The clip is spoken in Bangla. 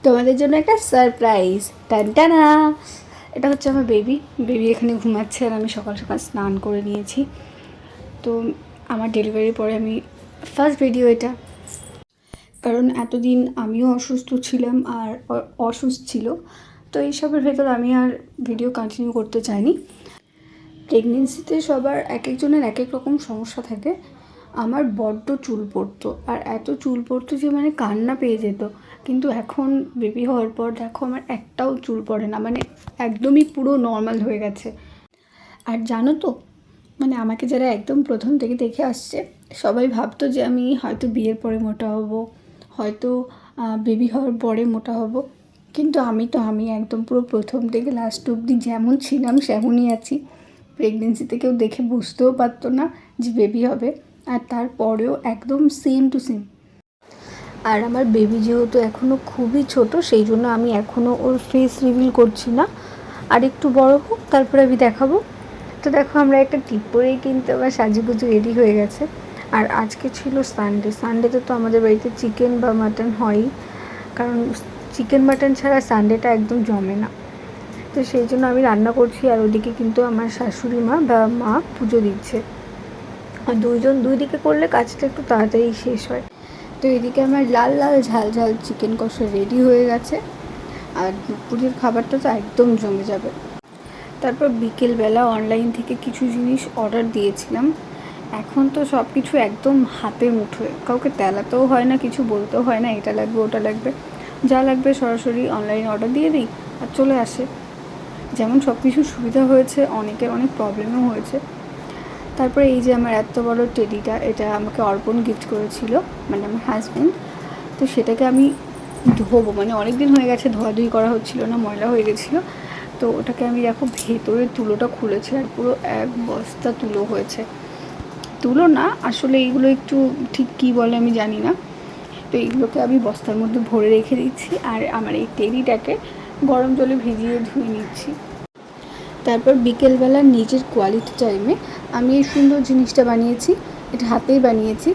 তোমাদের জন্য একটা সারপ্রাইজ। টানটানা, এটা হচ্ছে আমার বেবি এখানে ঘুমাচ্ছে আর আমি সকাল সকাল স্নান করে নিয়েছি। তো আমার ডেলিভারির পরে আমি ফার্স্ট ভিডিও এটা, কারণ এতদিন আমিও অসুস্থ ছিলাম আর অসুস্থ ছিল, তো এইসবের ভেতর আমি আর ভিডিও কন্টিনিউ করতে চাইনি। প্রেগনেন্সিতে সবার এক একজনের এক এক রকম সমস্যা থাকে। আমার বড্ড চুল পড়তো, আর এত চুল পড়তো যে মানে কান্না পেয়ে যেত। কিন্তু এখন বেবি হওয়ার পর দেখো আমার একটাও চুল পড়ে না, মানে একদমই পুরো নর্মাল হয়ে গেছে। আর জানো তো, মানে আমাকে যারা একদম প্রথম থেকে দেখে আসছে সবাই ভাবতো যে আমি হয়তো বিয়ের পরে মোটা হব, হয়তো বেবি হওয়ার পরে মোটা হব। কিন্তু আমি একদম পুরো প্রথম থেকে লাস্ট অবধি যেমন ছিলাম সেমনই আছি। প্রেগনেন্সিতে কেউ দেখে বুঝতেও পারতো না যে বেবি হবে, আর তারপরেও একদম সেম টু সেম। আর আমার বেবি যেহেতু এখনও খুবই ছোট, সেই জন্য আমি এখনও ওর ফেস রিভিল করছি না। আর একটু বড় হোক তারপরে আমি দেখাবো। তো দেখো আমরা একটা টিপ পরেই কিন্তু আবার সাজুগুজু রেডি হয়ে গেছে। আর আজকে ছিল সানডেতে তো আমাদের বাড়িতে চিকেন বা মাটন হয়ই, কারণ চিকেন মাটন ছাড়া সানডেটা একদম জমে না। তো সেই জন্য আমি রান্না করছি, আর ওদিকে কিন্তু আমার শাশুড়ি মা বা মা পুজো দিচ্ছে। আর দুই দিকে করলে কাজটা একটু তাড়াতাড়ি শেষ হয়। তো এদিকে আমার লাল লাল ঝাল ঝাল চিকেন কষা রেডি হয়ে গেছে, আর দুপুরের খাবারটা তো একদম জমে যাবে। তারপর বিকেলবেলা অনলাইন থেকে কিছু জিনিস অর্ডার দিয়েছিলাম। এখন তো সব কিছু একদম হাতের মুঠোয়, কাউকে তেলাতেও হয় না, কিছু বলতেও হয় না এটা লাগবে ওটা লাগবে। যা লাগবে সরাসরি অনলাইন অর্ডার দিয়ে দিই আর চলে আসে। যেমন সব কিছু সুবিধা হয়েছে, অনেকের অনেক প্রবলেমও হয়েছে। তারপরে এই যে আমার এত বড় টেডিটা, এটা আমাকে অর্পণ গিফট করেছিল, মানে আমার হাজব্যান্ড। তো সেটাকে আমি ধোবো, মানে অনেক দিন হয়ে গেছে ধোয়াধুয়ি করা হচ্ছিল না, ময়লা হয়ে গেছিলো। তো ওটাকে আমি দেখো ভেতরে তুলোটা খুলেছে আর পুরো এক বস্তা তুলো হয়েছে। তুলো না আসলে এইগুলো একটু ঠিক কী বলে আমি জানি না। তো এইগুলোকে আমি বস্তার মধ্যে ভরে রেখে দিচ্ছি, আর আমার এই টেডিটাকে গরম জলে ভিজিয়ে ধুয়ে নিচ্ছি। তারপর বিকেলবেলা নিজের কোয়ালিটি টাইমে আমি এই সুন্দর জিনিসটা বানিয়েছি। এটা হাতেই বানিয়েছি,